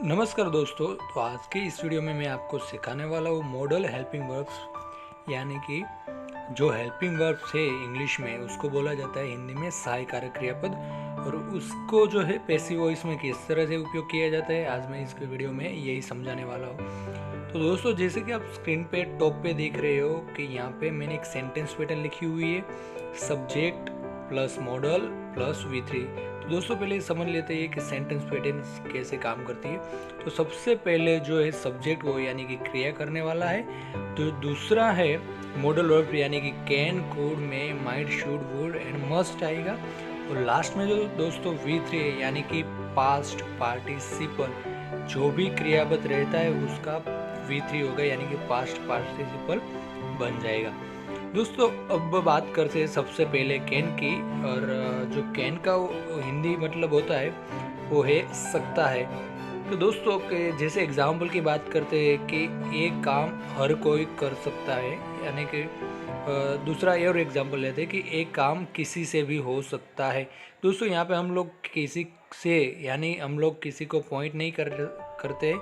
नमस्कार दोस्तों। तो आज के इस वीडियो में मैं आपको सिखाने वाला हूँ मॉडल हेल्पिंग वर्ब्स, यानी कि जो हेल्पिंग वर्ब्स है इंग्लिश में उसको बोला जाता है हिंदी में सहायकारक क्रियापद, और उसको जो है पैसिव वॉइस में किस तरह से उपयोग किया जाता है आज मैं इस वीडियो में यही समझाने वाला हूँ। तो दोस्तों, जैसे कि आप स्क्रीन पे टॉप पे देख रहे हो कि यहाँ पे मैंने एक सेंटेंस पैटर्न लिखी हुई है, subject plus model plus V3। तो दोस्तों पहले समझ लेते हैं कि सेंटेंस पैटर्न कैसे काम करती है। तो सबसे पहले जो है सब्जेक्ट वो यानी कि क्रिया करने वाला है, तो दूसरा है मॉडल वर्ब यानी कि कैन, कुड, में, might, should, would and must आएगा, और लास्ट में जो दोस्तों V3 है यानी कि पास्ट पार्टिसिपल, जो भी क्रियापद रहता है उसका V3 होगा यानी कि पास्ट पार्टिसिपल बन जाएगा। दोस्तों अब बात करते हैं सबसे पहले कैन की, और जो कैन का हिंदी मतलब होता है वो है सकता है। तो दोस्तों के जैसे एग्जाम्पल की बात करते हैं कि एक काम हर कोई कर सकता है, यानी कि दूसरा ये और एग्जाम्पल लेते हैं कि एक काम किसी से भी हो सकता है। दोस्तों यहाँ पे हम लोग किसी से यानी हम लोग किसी को पॉइंट नहीं करते,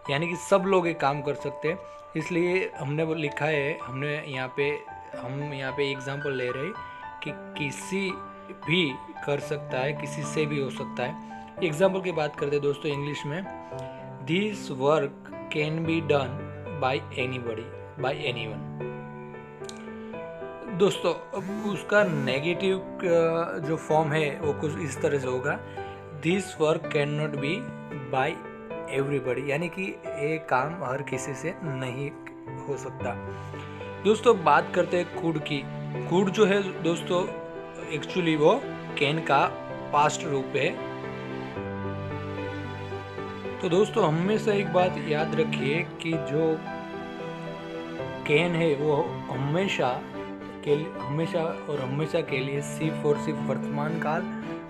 यानी कि सब लोग एक काम कर सकते हैं, इसलिए हमने वो लिखा है, हम यहाँ पे एग्जाम्पल ले रहे कि किसी भी कर सकता है, किसी से भी हो सकता है। एग्जाम्पल की बात करते हैं दोस्तों इंग्लिश में, this work can be done by anybody, bye anyone. दोस्तों अब उसका नेगेटिव जो फॉर्म है वो कुछ इस तरह से होगा, this work can not be by everybody, यानी कि ये काम हर किसी से नहीं हो सकता। दोस्तों बात करते हैं कुड की। कुड जो है दोस्तों एक्चुअली वो कैन का पास्ट रूप है। तो दोस्तों हमेशा एक बात याद रखिए कि जो कैन है वो हमेशा के लिए सिर्फ और सिर्फ वर्तमान काल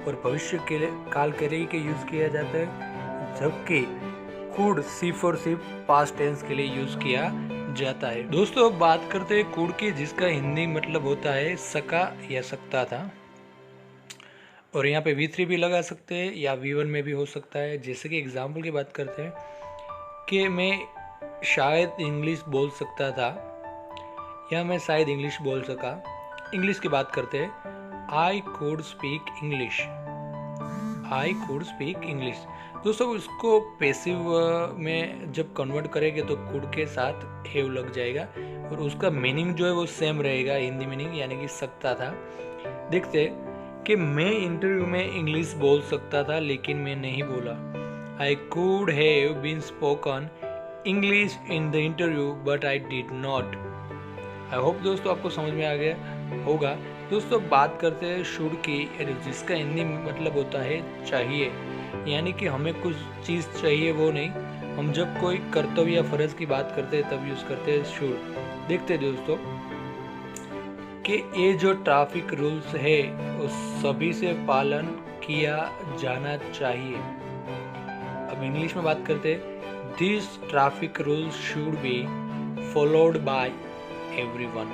और भविष्य के काल के लिए यूज किया जाता है, जबकि कुड सिर्फ और सिर्फ पास्ट टेंस के लिए यूज किया जाता है। दोस्तों अब बात करते हैं कुड की, जिसका हिंदी मतलब होता है सका या सकता था, और यहाँ पे V3 भी लगा सकते हैं या V1 में भी हो सकता है। जैसे कि एग्जाम्पल की बात करते हैं कि मैं शायद इंग्लिश बोल सकता था, या मैं शायद इंग्लिश बोल सका। इंग्लिश की बात करते हैं, I could speak English, I could speak English. दोस्तों उसको पैसिव में जब कन्वर्ट करेंगे तो कुड के साथ हैव लग जाएगा, और उसका मीनिंग जो है वो सेम रहेगा, हिंदी मीनिंग यानी कि सकता था। देखते कि मैं इंटरव्यू में इंग्लिश बोल सकता था लेकिन मैं नहीं बोला, I could have been spoken English in the interview but I did not. I hope दोस्तों आपको समझ में आ गया होगा। दोस्तों बात करते हैं शुड की, जिसका हिंदी मतलब होता है चाहिए, यानी कि हमें कुछ चीज़ चाहिए वो नहीं, हम जब कोई कर्तव्य या फर्ज की बात करते हैं तब यूज़ करते हैं शुड। देखते हैं दोस्तों कि ये जो ट्रैफिक रूल्स है वो सभी से पालन किया जाना चाहिए। अब इंग्लिश में बात करते हैं, this traffic rules should be followed by everyone.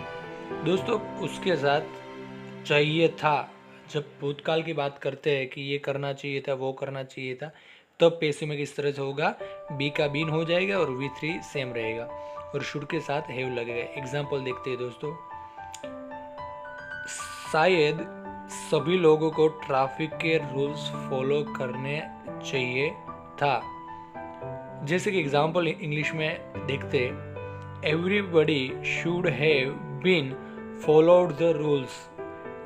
दोस्तों उसके साथ चाहिए था, जब भूतकाल की बात करते हैं कि ये करना चाहिए था, वो करना चाहिए था, तब पैसिव में किस तरह से होगा, बी का बीन हो जाएगा और V3 सेम रहेगा, और शुड के साथ हैव लगेगा। एग्जाम्पल देखते हैं दोस्तों, शायद सभी लोगों को ट्रैफिक के रूल्स फॉलो करने चाहिए था। जैसे कि एग्जाम्पल इंग्लिश में देखते हैं, everybody should have been followed the rules.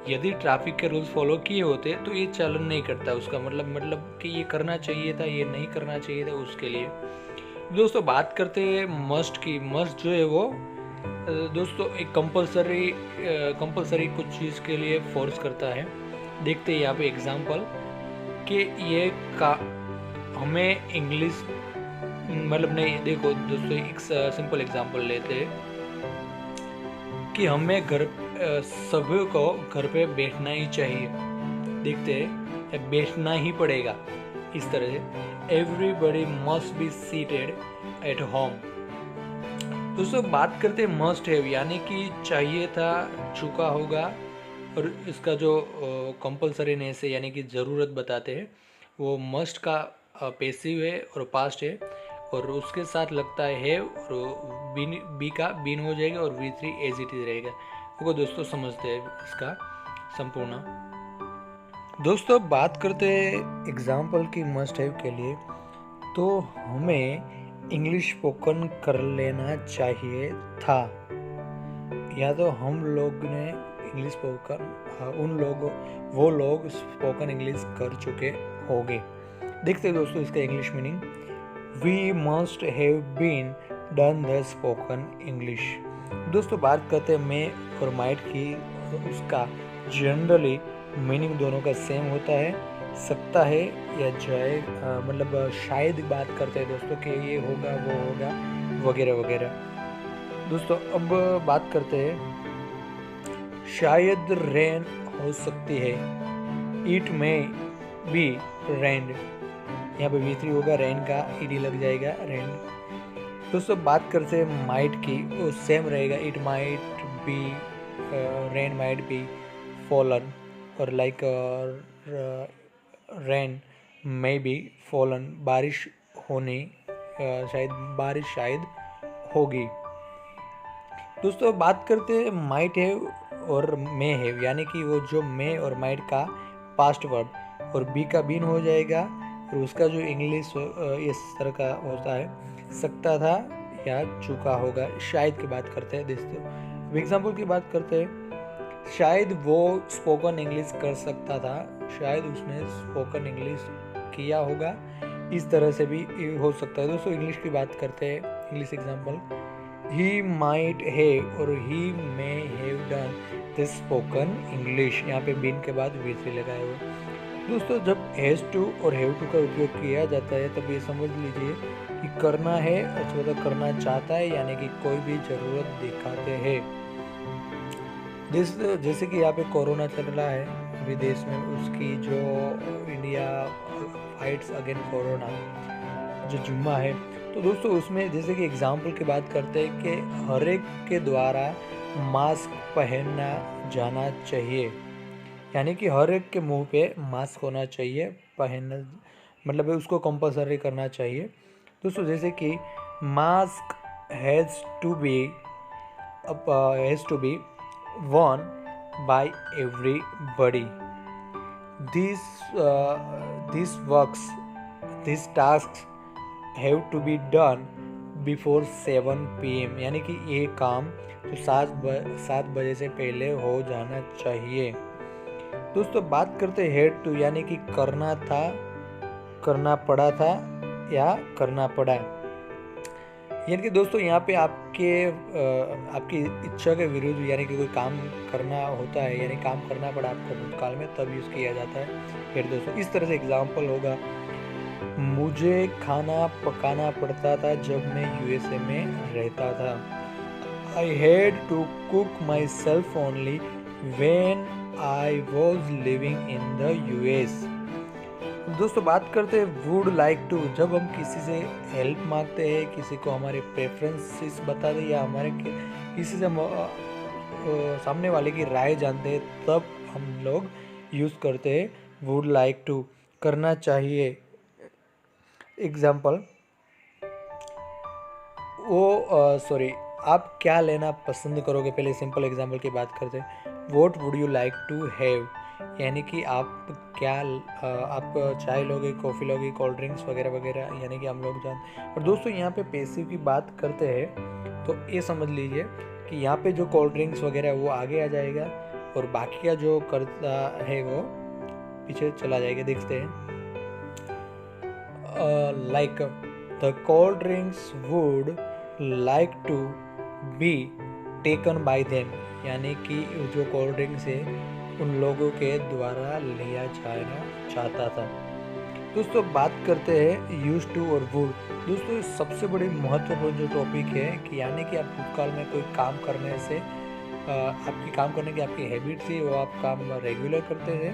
यदि ट्रैफिक के रूल्स फॉलो किए होते तो ये चलन नहीं करता, उसका मतलब कि ये करना चाहिए था, ये नहीं करना चाहिए था, उसके लिए। दोस्तों बात करते हैं मस्ट की। मस्ट जो है वो दोस्तों एक कंपलसरी कुछ चीज़ के लिए फोर्स करता है। देखते हैं यहाँ पे एग्जाम्पल कि ये का हमें इंग्लिश मतलब नहीं। देखो दोस्तों एक सिंपल एग्जांपल लेते हैं कि हमें सभी को घर पे बैठना ही चाहिए। देखते हैं बैठना ही पड़ेगा, इस तरह से everybody must be seated at home. दोस्तों बात करते हैं मस्ट हैव, यानी कि चाहिए था, चुका होगा, और इसका जो कंपलसरीनेस है यानी कि ज़रूरत बताते हैं वो मस्ट का पेसिव है और पास्ट है, और उसके साथ लगता है और बी का बीन हो जाएगा और V3 एज इट इज रहेगा। वो दोस्तों समझते हैं इसका संपूर्ण। दोस्तों बात करते हैं एग्जाम्पल की मस्ट हैव के लिए, तो हमें इंग्लिश स्पोकन कर लेना चाहिए था, या तो हम लोग ने इंग्लिश स्पोकन वो लोग स्पोकन इंग्लिश कर चुके होंगे। देखते हैं दोस्तों इसका English meaning. We must have been done the spoken English. दोस्तों बात करते हैं मे और माइट की, उसका जनरली मीनिंग दोनों का सेम होता है, सकता है या जाए, मतलब शायद बात करते हैं दोस्तों कि ये होगा वो होगा वगैरह वगैरह। दोस्तों अब बात करते हैं, शायद रेन हो सकती है, इट में बी रेन, यहाँ पे V3 होगा, रेन का ईडी लग जाएगा, रेन। दोस्तों बात करते हैं माइट की, वो सेम रहेगा, it might be, rain might be fallen, और like rain may be fallen, बारिश होने, शायद बारिश शायद होगी। दोस्तों बात करते हैं माइट हैव और मे हैव, यानी कि वो जो मे और माइट का पास्ट वर्ब, और बी का बीन हो जाएगा, और उसका जो इंग्लिश इस तरह का होता है, सकता था या चुका होगा। शायद की बात करते हैं दोस्तों, एग्जाम्पल की बात करते हैं, शायद वो स्पोकन इंग्लिश कर सकता था, शायद उसने स्पोकन इंग्लिश किया होगा, इस तरह से भी हो सकता है। दोस्तों इंग्लिश की बात करते हैं, English example, he might have और he may have done this spoken English, यहाँ पे बीन के बाद V3 लगाए हुए। दोस्तों जब हैज टू और हैव टू का उपयोग किया जाता है तब ये समझ लीजिए कि करना है अथवा करना चाहता है, यानी कि कोई भी जरूरत दिखाते हैं। जैसे कि यहाँ पे कोरोना चल रहा है विदेश में, उसकी जो इंडिया फाइट्स अगेंस्ट कोरोना जो जुम्मा है, तो दोस्तों उसमें जैसे कि एग्जाम्पल की बात करते हैं कि हर एक के द्वारा मास्क पहनना जाना चाहिए, यानी कि हर एक के मुंह पे मास्क होना चाहिए, पहनना मतलब उसको कंपलसरी करना चाहिए। दोस्तों जैसे कि mask has to be worn by everybody. These tasks have to be done before 7 PM, यानी कि ये काम तो 7 बजे से पहले हो जाना चाहिए। दोस्तों बात करते हैं हेड टू, यानी कि करना था, करना पड़ा था या करना पड़ा, यानी कि दोस्तों यहाँ पे आपकी इच्छा के विरुद्ध, यानी कि कोई काम करना होता है, यानी काम करना पड़ा आपको भूतकाल में, तब यूज़ किया जाता है फिर। दोस्तों इस तरह से एग्जाम्पल होगा, मुझे खाना पकाना पड़ता था जब मैं USA में रहता था, I had to cook myself only when I was living in the US। दोस्तों बात करते हैं वुड लाइक टू, जब हम किसी से हेल्प मांगते हैं, किसी को हमारे प्रेफरेंसेस बता दें या हमारे किसी से सामने वाले की राय जानते हैं, तब हम लोग यूज़ करते हैं वुड लाइक टू, करना चाहिए। एग्जाम्पल, आप क्या लेना पसंद करोगे, पहले सिंपल एग्जाम्पल की बात करते हैं, what would you like to have, यानी कि आप चाय लोगे, कॉफ़ी लोगे, कोल्ड ड्रिंक्स वगैरह वगैरह, यानी कि हम लोग जानते। और दोस्तों यहाँ पे पैसिव की बात करते हैं तो ये समझ लीजिए कि यहाँ पे जो कोल्ड ड्रिंक्स वगैरह वो आगे आ जाएगा, और बाकी का जो करता है वो पीछे चला जाएगा। देखते हैं, like the cold drinks would like to be taken by them, यानी कि जो कोल्ड ड्रिंक्स है उन लोगों के द्वारा लिया जाना चाहता था। दोस्तों बात करते हैं यूज टू और वुड। दोस्तों सबसे बड़ी महत्वपूर्ण जो टॉपिक है कि यानी कि आप भूतकाल में कोई काम करने से आपकी काम करने की आपकी हैबिट थी, वो आप काम रेगुलर करते थे।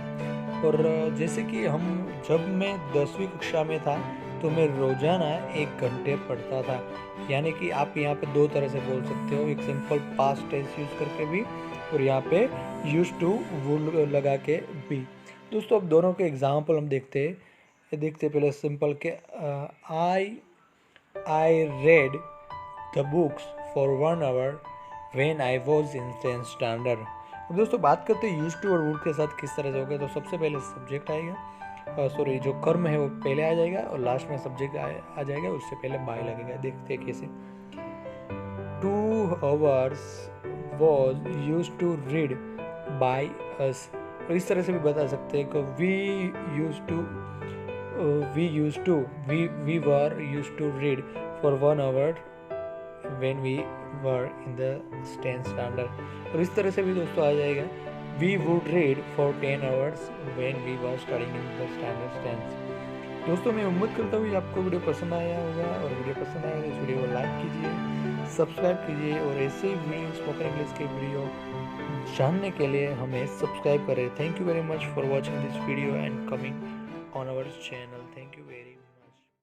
और जैसे कि जब मैं 10वीं कक्षा में था तो मैं रोज़ाना 1 घंटे पढ़ता था, यानी कि आप यहाँ पे 2 तरह से बोल सकते हो, एक सिंपल पास्ट टेंस यूज़ करके भी, और यहाँ पे यूज टू वुड लगा के भी। दोस्तों अब दोनों के एग्जाम्पल हम देखते हैं। ये देखते पहले सिंपल के I read the books for 1 hour when I was in 10th standard. अब दोस्तों बात करते हैं यूज टू और वुड के साथ किस तरह से होगा। तो सबसे पहले सब्जेक्ट आएगा, सॉरी जो कर्म है वो पहले आ जाएगा और लास्ट में सब्जेक्ट आ जाएगा, उससे पहले बाय लगेगा। देखते हैं कैसे। 2 hours was used to read by us। और इस तरह से भी बता सकते हैं कि we were used to read for 1 hour when we were in the 10th standard। और इस तरह से भी दोस्तों आ जाएगा we would read for 10 hours when we were studying in the standard 10th। दोस्तों मैं उम्मीद करता हूँ कि आपको वीडियो पसंद आया होगा, और वीडियो पसंद आया तो इस वीडियो को लाइक कीजिए, सब्सक्राइब कीजिए, और ऐसे ही स्पोकन इंग्लिश के वीडियो जानने के लिए हमें सब्सक्राइब करें। Thank you very much for watching this video and coming on our channel.